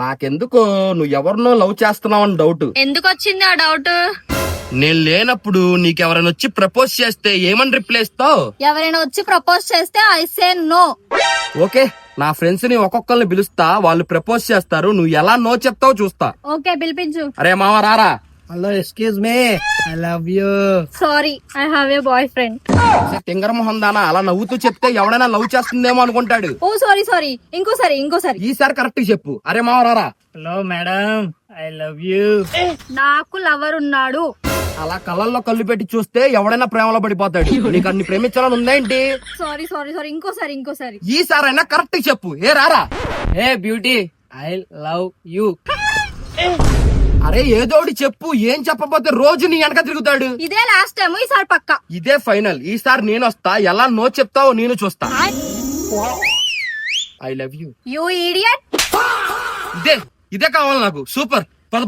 నాకెందుకో నువ్వు ఎవరినో లవ్ చేస్తున్నావని డౌట్. ఎందుకు వచ్చింది ఆ డౌట్? నేను లేనప్పుడు నీకెవరైనా వచ్చి ప్రపోజ్ చేస్తే ఏమని రిప్లై ఇస్తావు? ఎవరైనా వచ్చి ప్రపోజ్ చేస్తే ఐ సే నో. ఓకే, నా ఫ్రెండ్స్ ని ఒక్కొక్కరిని పిలుస్తా, వాళ్ళు ప్రపోజ్ చేస్తారు, నువ్వు ఎలా నో చెప్తావు చూస్తా. ఓకే పిలిపించు. అరే మామ రారా. Hello, excuse me, I love you. Sorry, I have a boyfriend. తింగర మొహం దానా, అలా నవ్వుతూ చెప్తే ఎవడైనా లవ్ చేస్తుందేమో అనుకుంటాడు. ఓ సారీ సారీ, ఇంకోసారి. ఈసారి కరెక్ట్ చెప్పు. అరే మామ రారా. Hello madam, I love you. నాకు లవర్ ఉన్నాడు. అలా కళ్ళల్లో కళ్ళు పెట్టి చూస్తే ఎవడైనా ప్రేమలో పడిపోతాడు. నీకు అన్ని ప్రేమించాలని ఉందేంటి? సారీ, ఇంకోసారి. ఈసారైనా కరెక్ట్ చెప్పు. ఏ రారా. హే బ్యూటీ, ఐ లవ్ యూ. అరే ఏదోటి చెప్పు. ఏం చెప్పకపోతే రోజు నీ వెనక తిరుగుతాడు. ఇదే లాస్ట్ టైం, ఈసారి పక్కా. ఇదే ఫైనల్. ఈసారి నేను వస్తా, ఎలా నో చెప్తావో నేను చూస్తా. I love you. You idiot. ఇదే కావాలి నాకు. సూపర్. పద